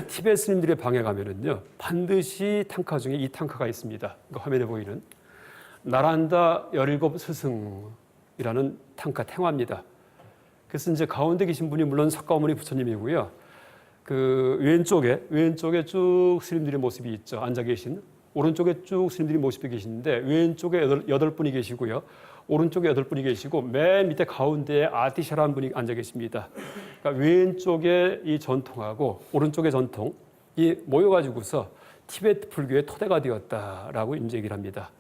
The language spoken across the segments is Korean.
티베트 스님들의 방에 가면은요, 반드시 탕카 중에 이 탕카가 있습니다. 화면에 보이는 나란다 17 스승이라는 탕카 탱화입니다. 그래서 이제 가운데 계신 분이 물론 석가모니 부처님이고요. 그 왼쪽에 쭉 스님들의 모습이 있죠. 앉아 계신. 오른쪽에 쭉 스님들이 모습이 계시는데 왼쪽에 8분이 계시고요. 오른쪽에 8분이 계시고 맨 밑에 가운데에 아티샤라는 분이 앉아 계십니다. 그러니까 왼쪽에 이 전통하고 오른쪽의 전통이 모여가지고서 티베트 불교의 토대가 되었다라고 이제 얘기를 합니다.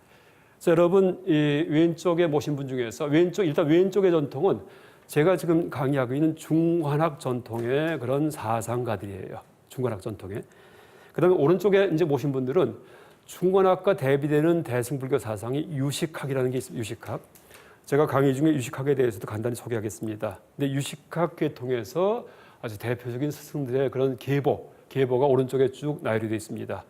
그래서 여러분 이 왼쪽에 모신 분 중에서 일단 왼쪽의 전통은 제가 지금 강의하고 있는 중관학 전통의 그런 사상가들이에요. 중관학 전통에. 그다음에 오른쪽에 이제 모신 분들은 중관학과 대비되는 대승불교 사상이 유식학이라는 게 있습니다. 유식학. 제가 강의 중에 유식학에 대해서도 간단히 소개하겠습니다. 근데 유식학 계통에서 아주 대표적인 스승들의 그런 계보가 오른쪽에 쭉 나열이 되어 있습니다.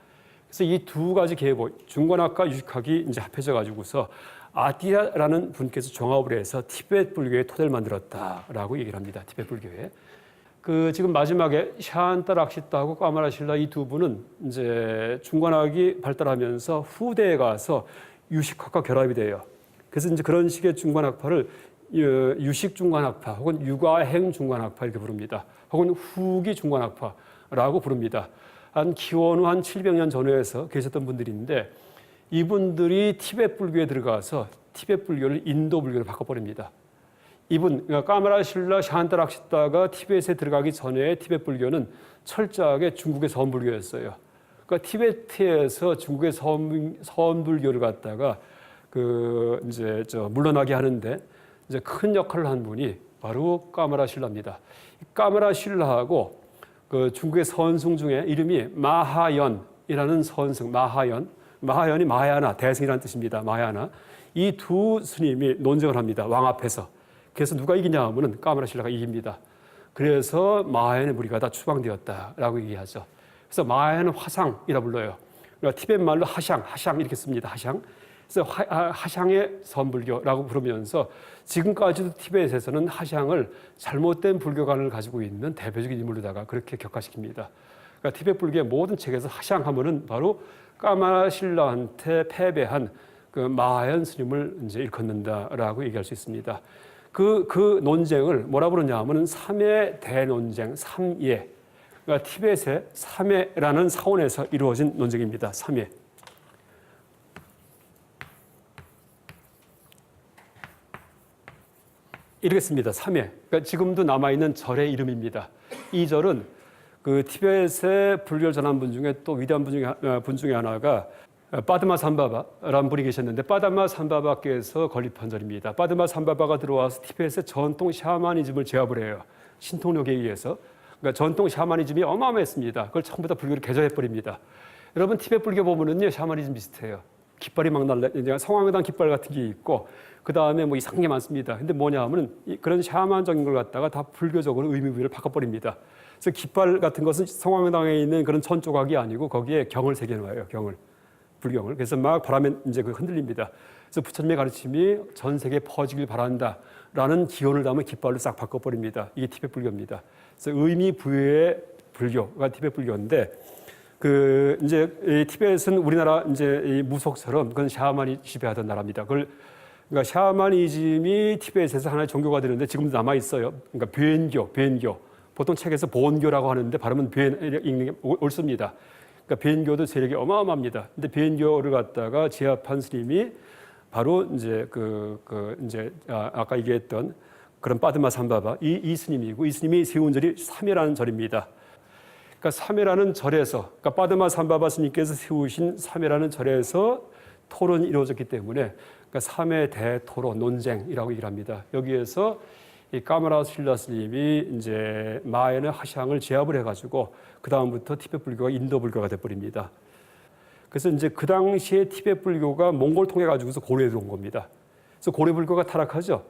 그래서 이 두 가지 계보, 중관학과 유식학이 이제 합해져 가지고서 아티라라는 분께서 종합을 해서 티베트 불교의 토대를 만들었다라고 얘기를 합니다. 티베트 불교에. 그 지금 마지막에 샨타 락시타하고 까마라 신라 이 두 분은 이제 중관학이 발달하면서 후대에 가서 유식학과 결합이 돼요. 그래서 이제 그런 식의 중관학파를 유식 중관학파 혹은 육아행 중관학파 이렇게 부릅니다. 혹은 후기 중관학파라고 부릅니다. 한 기원후 한 700년 전후에서 계셨던 분들인데 이분들이 티베트 불교에 들어가서 티베트 불교를 인도 불교로 바꿔버립니다. 그러니까 까마라 신라 샨타 락시타가 티베트에 들어가기 전에 티베트 불교는 철저하게 중국의 서원불교였어요. 그러니까 티베트에서 중국의 서원불교를 갖다가 물러나게 하는데 이제 큰 역할을 한 분이 바로 까마라 신라입니다. 까마라 신라하고 그 중국의 선승 중에 이름이 마하연이라는 선승, 마하연이 마하야나, 대승이라는 뜻입니다. 마하야나. 이 두 스님이 논쟁을 합니다. 왕 앞에서. 그래서 누가 이기냐 하면은 까마라 신라가 이깁니다. 그래서 마하연의 무리가 다 추방되었다라고 얘기하죠. 그래서 마하연은 화상이라 불러요. 그러니까 티베트 말로 하샹 이렇게 씁니다. 하샹. 그래서 하샹의 선불교라고 부르면서 지금까지도 티베트에서는 하샹을 잘못된 불교관을 가지고 있는 대표적인 인물로다가 그렇게 격화시킵니다. 그러니까 티베트 불교의 모든 책에서 하샹 하면은 바로 까마라 신라한테 패배한 그 마하연 스님을 이제 일컫는다라고 얘기할 수 있습니다. 그 논쟁을 뭐라 부르냐 하면은 삼회 대논쟁, 삼예. 그러니까 티베트의 삼회라는 사원에서 이루어진 논쟁입니다. 삼회. 이렇습니다. 삼회. 그러니까 지금도 남아있는 절의 이름입니다. 이 절은 그 티베트의 불교를 전한 분 중에 또 위대한 분 중에 하나가 빠드마 삼바바라는 분이 계셨는데 빠드마 삼바바께서 건립한 절입니다. 빠드마 삼바바가 들어와서 티베트의 전통 샤머니즘을 제압을 해요. 신통력에 의해서. 그러니까 전통 샤머니즘이 어마어마했습니다. 그걸 전부 다 불교로 개조해버립니다. 여러분 티베트 불교 보면은요 샤머니즘 비슷해요. 깃발이 막 날라, 성황당 깃발 같은 게 있고 그 다음에 뭐 이상한 게 많습니다. 근데 뭐냐 하면은 그런 샤먼적인 걸 갖다가 다 불교적으로 의미부여를 바꿔버립니다. 그래서 깃발 같은 것은 성황당에 있는 그런 천 조각이 아니고 거기에 경을 새겨놔요. 불경을. 그래서 막 바람에 이제 그 흔들립니다. 그래서 부처님의 가르침이 전 세계에 퍼지길 바란다라는 기원을 담은 깃발로 싹 바꿔버립니다. 이게 티베트 불교입니다. 그래서 의미 부여의 불교가 티베트 불교인데 이제 이 티베트는 우리나라 이제 이 무속처럼 그건 샤먼이 지배하던 나라입니다. 그러니까 샤머니즘이 티베트에서 하나의 종교가 되는데 지금도 남아 있어요. 그러니까 변교. 보통 책에서 본교라고 하는데 발음은 읽는 게 옳습니다. 그러니까 변교도 세력이 어마어마합니다. 근데 변교를 갖다가 제압한 스님이 바로 이제 아까 얘기했던 그런 빠드마 삼바바 이 스님이고 이 스님이 세운 절이 삼회라는 절입니다. 그러니까 삼회라는 절에서 그러니까 빠드마 삼바바 스님께서 세우신 삼회라는 절에서 토론이 이루어졌기 때문에 그러니까 삼회 대토론 논쟁이라고 얘기를 합니다. 여기에서 이 까마라 신라 스님이 이제 마하연의 하샹을 제압을 해가지고 그 다음부터 티베트 불교가 인도 불교가 돼버립니다. 그래서 이제 그 당시에 티베트 불교가 몽골 통해 가지고서 고려에 들어온 겁니다. 그래서 고려 불교가 타락하죠.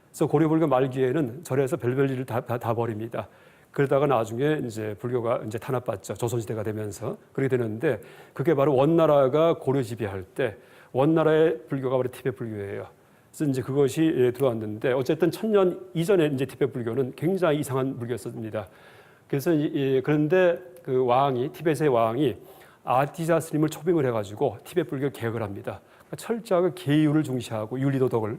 그래서 고려 불교 말기에는 절에서 별별 일을 다 버립니다. 그러다가 나중에 이제 불교가 이제 탄압받죠. 조선시대가 되면서 그렇게 되는데 그게 바로 원나라가 고려 지배할 때 원나라의 불교가 바로 티베트 불교예요. 그래서 이제 그것이 들어왔는데 어쨌든 1000년 이전에 이제 티베트 불교는 굉장히 이상한 불교였습니다. 그래서 그런데 티벳의 왕이 아티자 스님을 초빙을 해가지고 티벳 불교 개혁을 합니다. 그러니까 철저하게 계율을 중시하고 윤리도덕을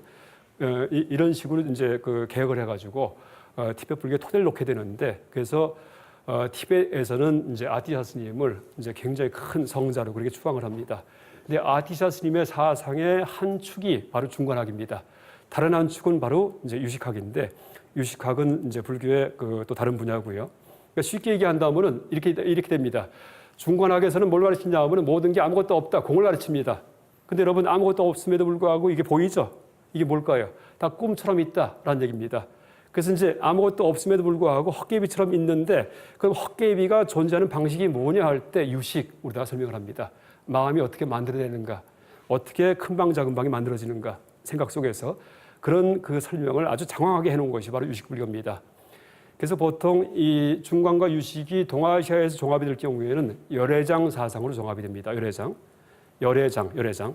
이런 식으로 이제 그 개혁을 해가지고 티벳 불교의 토대를 놓게 되는데, 그래서 티벳에서는 이제 아티샤 스님을 이제 굉장히 큰 성자로 그렇게 추앙을 합니다. 근데 아티샤 스님의 사상의 한 축이 바로 중관학입니다. 다른 한 축은 바로 이제 유식학인데, 유식학은 이제 불교의 또 다른 분야고요. 그러니까 쉽게 얘기한다면은 이렇게 됩니다. 중관학에서는 뭘 가르치냐 하면 모든 게 아무것도 없다, 공을 가르칩니다. 근데 여러분, 아무것도 없음에도 불구하고 이게 보이죠? 이게 뭘까요? 다 꿈처럼 있다라는 얘기입니다. 그래서 이제 아무것도 없음에도 불구하고 헛개비처럼 있는데, 그럼 헛개비가 존재하는 방식이 뭐냐 할 때 유식, 우리가 설명을 합니다. 마음이 어떻게 만들어내는가, 어떻게 큰 방 작은 방이 만들어지는가, 생각 속에서 그런 그 설명을 아주 장황하게 해놓은 것이 바로 유식불교입니다. 그래서 보통 이 중관과 유식이 동아시아에서 종합이 될 경우에는 열애장 사상으로 종합이 됩니다. 열애장. 그래서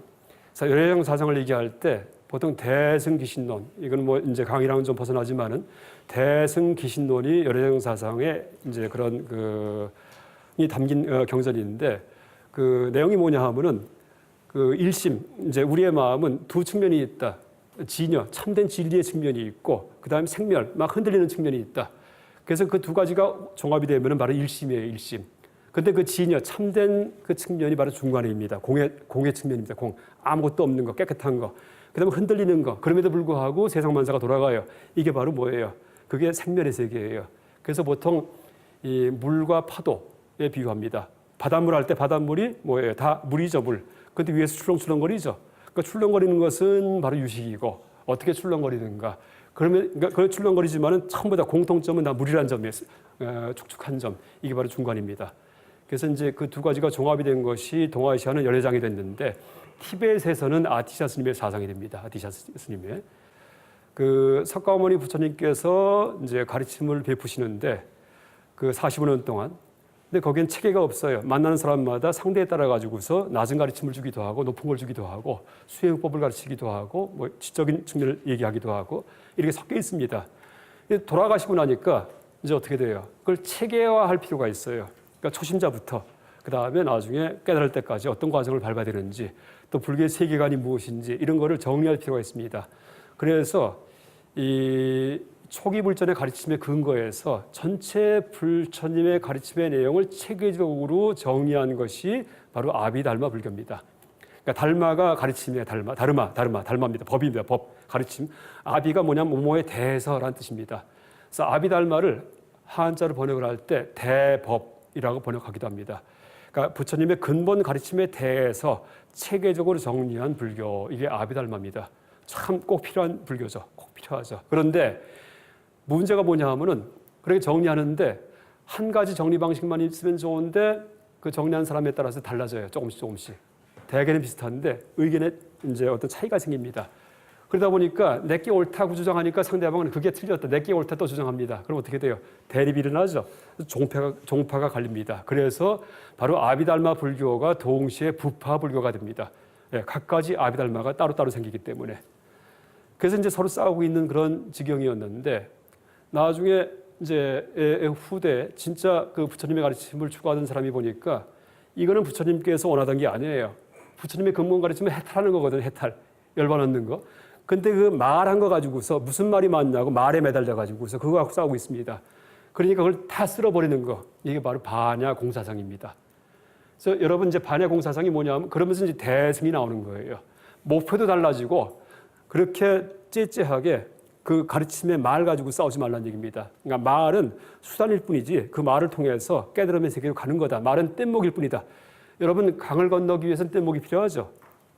열애장 사상을 얘기할 때 보통 대승기신론, 이건 뭐 이제 강의랑은 좀 벗어나지만은 대승기신론이 열애장 사상의 이제 그런 이 담긴 경전인데, 그 내용이 뭐냐 하면은 그 일심, 이제 우리의 마음은 두 측면이 있다. 진여, 참된 진리의 측면이 있고, 그 다음에 생멸, 막 흔들리는 측면이 있다. 그래서 그 두 가지가 종합이 되면은 바로 일심이에요, 일심. 근데 그 진여, 참된 그 측면이 바로 중관입니다. 공의 측면입니다. 공. 아무것도 없는 거, 깨끗한 거. 그 다음에 흔들리는 거. 그럼에도 불구하고 세상 만사가 돌아가요. 이게 바로 뭐예요? 그게 생멸의 세계예요. 그래서 보통 이 물과 파도에 비유합니다. 바닷물 할 때 바닷물이 뭐예요? 다 물이죠, 물. 근데 위에서 출렁출렁거리죠. 그러니까 출렁거리는 것은 바로 유식이고, 어떻게 출렁거리는가. 그러니까 그 출렁거리지만은 전부 다 공통점은 다 물이라는 점이에요. 축축한 점. 이게 바로 중관입니다. 그래서 이제 그 두 가지가 종합이 된 것이 동아시아는 열애장이 됐는데, 티벳에서는 아티샤 스님의 사상이 됩니다. 아티샤 스님의. 그 석가모니 부처님께서 이제 가르침을 베푸시는데, 그 45년 동안. 근데 거기엔 체계가 없어요. 만나는 사람마다 상대에 따라 가지고서 낮은 가르침을 주기도 하고, 높은 걸 주기도 하고, 수행법을 가르치기도 하고, 뭐 지적인 측면을 얘기하기도 하고, 이렇게 섞여 있습니다. 돌아가시고 나니까 이제 어떻게 돼요? 그걸 체계화할 필요가 있어요. 그러니까 초심자부터 그 다음에 나중에 깨달을 때까지 어떤 과정을 밟아야 되는지, 또 불교의 세계관이 무엇인지 이런 거를 정리할 필요가 있습니다. 그래서 이 초기 불전의 가르침의 근거에서 전체 불처님의 가르침의 내용을 체계적으로 정리한 것이 바로 아비달마 불교입니다. 그러니까 달마가 가르침이에요. 달마입니다. 법입니다. 법, 가르침. 아비가 뭐냐면 모모에 대해서라는 뜻입니다. 그래서 아비달마를 한자로 번역을 할 때 대법이라고 번역하기도 합니다. 그러니까 부처님의 근본 가르침에 대해서 체계적으로 정리한 불교, 이게 아비달마입니다. 참 꼭 필요한 불교죠. 꼭 필요하죠. 그런데 문제가 뭐냐 하면은 그렇게 정리하는데 한 가지 정리 방식만 있으면 좋은데 그 정리한 사람에 따라서 달라져요. 조금씩. 대개는 비슷한데 의견에 이제 어떤 차이가 생깁니다. 그러다 보니까 내게 옳다고 주장하니까 상대방은 그게 틀렸다. 내게 옳다 또 주장합니다. 그럼 어떻게 돼요? 대립이 일어나죠. 종파가 갈립니다. 그래서 바로 아비달마 불교가 동시에 부파 불교가 됩니다. 예, 각가지 아비달마가 따로따로 생기기 때문에. 그래서 이제 서로 싸우고 있는 그런 지경이었는데, 나중에 이제 후대 진짜 그 부처님의 가르침을 추구하던 사람이 보니까 이거는 부처님께서 원하던 게 아니에요. 부처님의 근본 가르침은 해탈하는 거거든요. 해탈. 열반 얻는 거. 근데 그 말한 거 가지고서 무슨 말이 맞냐고 말에 매달려 가지고서 그거 갖고 싸우고 있습니다. 그러니까 그걸 다 쓸어버리는 거. 이게 바로 반야 공사상입니다. 그래서 여러분 이제 반야 공사상이 뭐냐면 그러면서 이제 대승이 나오는 거예요. 목표도 달라지고 그렇게 째째하게 그 가르침의 말 가지고 싸우지 말라는 얘기입니다. 그러니까 말은 수단일 뿐이지 그 말을 통해서 깨달음의 세계로 가는 거다. 말은 뗏목일 뿐이다. 여러분 강을 건너기 위해서는 뗏목이 필요하죠.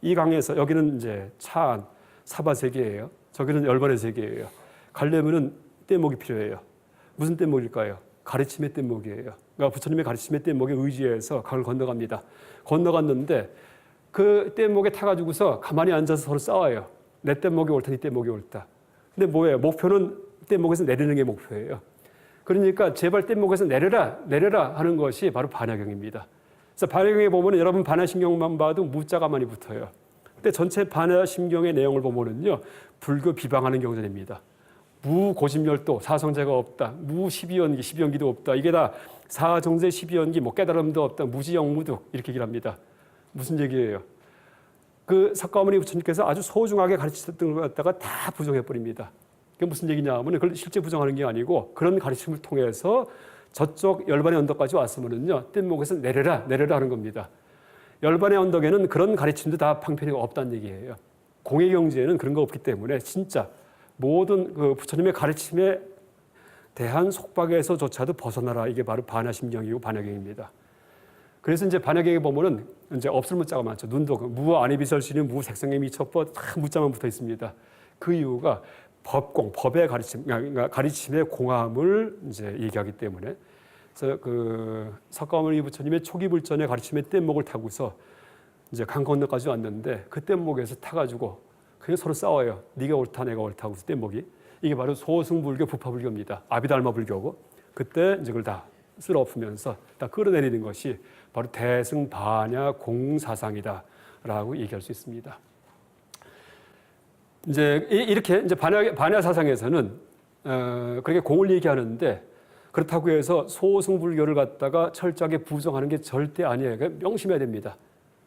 이 강에서 여기는 이제 차안, 사바 세계예요. 저기는 열반의 세계예요. 가려면은 뗏목이 필요해요. 무슨 뗏목일까요? 가르침의 뗏목이에요. 그러니까 부처님의 가르침의 뗏목에 의지해서 강을 건너갑니다. 건너갔는데 그 뗏목에 타가지고서 가만히 앉아서 서로 싸워요. 내 뗏목이 옳다, 네 뗏목이 옳다. 근데 뭐예요? 목표는 뗏목에서 내리는 게 목표예요. 그러니까 제발 뗏목에서 내려라 하는 것이 바로 반야경입니다. 그래서 반야경에 보면 여러분 반야심경만 봐도 무자가 많이 붙어요. 근데 전체 반야심경의 내용을 보면은요, 불교 비방하는 경전입니다. 무고집열도, 사성제가 없다. 무십이연기, 십이연기도 없다. 이게 다 사정제, 십이연기, 뭐 깨달음도 없다. 무지영무득 이렇게 얘기를 합니다. 무슨 얘기예요? 그 석가모니 부처님께서 아주 소중하게 가르치셨던 걸 갖다가 다 부정해 버립니다. 그게 무슨 얘기냐 하면 그걸 실제 부정하는 게 아니고 그런 가르침을 통해서 저쪽 열반의 언덕까지 왔으면은요 뗏목에서 내려라 하는 겁니다. 열반의 언덕에는 그런 가르침도 다 방편이 없다는 얘기예요. 공예경지에는 그런 거 없기 때문에 진짜 모든 그 부처님의 가르침에 대한 속박에서조차도 벗어나라. 이게 바로 반야심경이고 반야경입니다. 그래서 이제 반야경에 보면은 이제 없을 문자가 많죠. 눈도 무 안이비설시는 무 색성의 미첩법 다 무자만 붙어 있습니다. 그 이유가 법공, 법의 가르침, 그러니까 가르침의 공함을 이제 얘기하기 때문에. 그래서 그 석가모니 부처님의 초기 불전의 가르침의 뗏목을 타고서 이제 강 건너까지 왔는데 그 뗏목에서 타가지고 그냥 서로 싸워요. 네가 옳다, 내가 옳다 하고서 뗏목이. 이게 바로 소승불교, 부파불교입니다. 아비달마 불교고. 그때 이제 그걸 다 쓸어엎으면서 다 끌어내리는 것이 바로 대승반야 공사상이다라고 얘기할 수 있습니다. 이제 이렇게 이제 반야 사상에서는 그렇게 공을 얘기하는데 그렇다고 해서 소승불교를 갖다가 철저하게 부정하는 게 절대 아니에요. 명심해야 됩니다.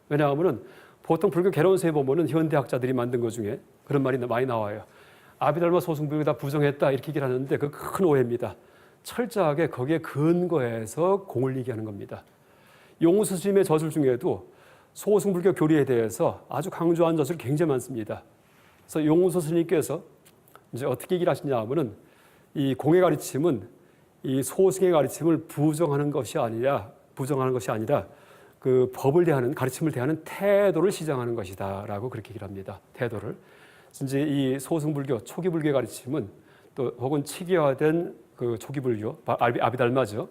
왜냐하면은 보통 불교 개론서에 보면은 현대학자들이 만든 것 중에 그런 말이 많이 나와요. 아비달마 소승불교 다 부정했다 이렇게 얘기를 하는데 그 큰 오해입니다. 철저하게 거기에 근거해서 공을 얘기하는 겁니다. 용수 스님의 저술 중에도 소승불교 교리에 대해서 아주 강조한 저술이 굉장히 많습니다. 그래서 용수 스님께서 이제 어떻게 얘기를 하시냐 하면은 이 공의 가르침은 이 소승의 가르침을 부정하는 것이 아니라 그 법을 대하는 가르침을 대하는 태도를 시정하는 것이다라고 그렇게 얘기를 합니다. 태도를. 이제 이 소승불교 초기 불교의 가르침은 또 혹은 치기화된 그 초기 불교 아비달마죠.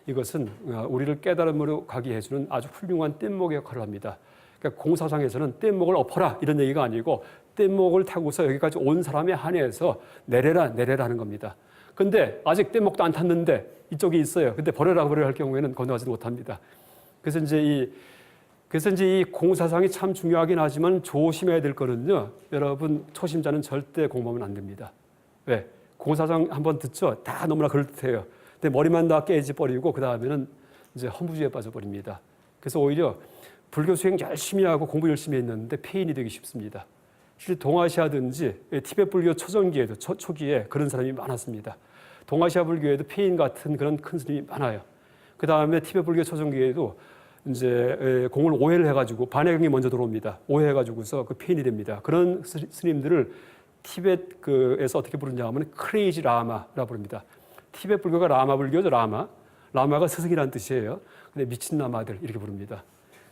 이것은 우리를 깨달음으로 가게 해주는 아주 훌륭한 뗏목의 역할을 합니다. 그러니까 공사상에서는 뗏목을 엎어라 이런 얘기가 아니고 뗏목을 타고서 여기까지 온 사람에 한해서 내려라 하는 겁니다. 근데 아직 뗏목도 안 탔는데 이쪽이 있어요. 근데 버려라 할 경우에는 건너가지도 못합니다. 그래서 이제 이 공사상이 참 중요하긴 하지만 조심해야 될 거는요. 여러분 초심자는 절대 공부하면 안 됩니다. 왜? 공사상 한번 듣죠. 다 너무나 그럴듯해요. 근데 머리만 다 깨져버리고 그 다음에는 이제 허무주의에 빠져버립니다. 그래서 오히려 불교 수행 열심히 하고 공부 열심히 했는데 폐인이 되기 쉽습니다. 실제 동아시아든지 티베트 불교 초전기에도 초기에 그런 사람이 많았습니다. 동아시아 불교에도 폐인 같은 그런 큰 스님이 많아요. 그 다음에 티베트 불교 초전기에도 이제 공을 오해를 해가지고 반야경이 먼저 들어옵니다. 오해해가지고서 그 폐인이 됩니다. 그런 스님들을 티베트에서 어떻게 부르냐 하면 크레이지 라마라 부릅니다. 티베트 불교가 라마 불교죠. 라마가 스승이라는 뜻이에요. 근데 미친 라마들 이렇게 부릅니다.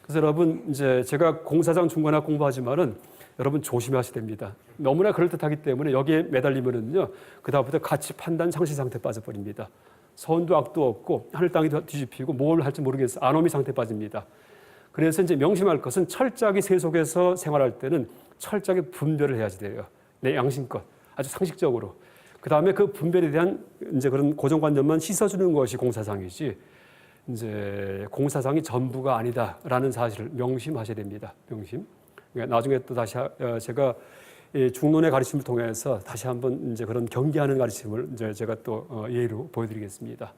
그래서 여러분 이제 제가 공사상 중간학 공부하지만은 여러분 조심하셔야 됩니다. 너무나 그럴듯하기 때문에 여기에 매달리면은요 그 다음부터 가치 판단 상실 상태 빠져버립니다. 선도 악도 없고 하늘 땅이 뒤집히고 뭘 할지 모르겠어 아노미 상태 빠집니다. 그래서 이제 명심할 것은 철저하게 세속에서 생활할 때는 철저하게 분별을 해야지 돼요. 내 양심껏 아주 상식적으로. 그 다음에 그 분별에 대한 이제 그런 고정관념만 씻어주는 것이 공사상이지. 이제 공사상이 전부가 아니다라는 사실을 명심하셔야 됩니다. 명심. 그러니까 나중에 또 다시 제가 중론의 가르침을 통해서 다시 한번 이제 그런 경계하는 가르침을 이제 제가 또 예로 보여드리겠습니다.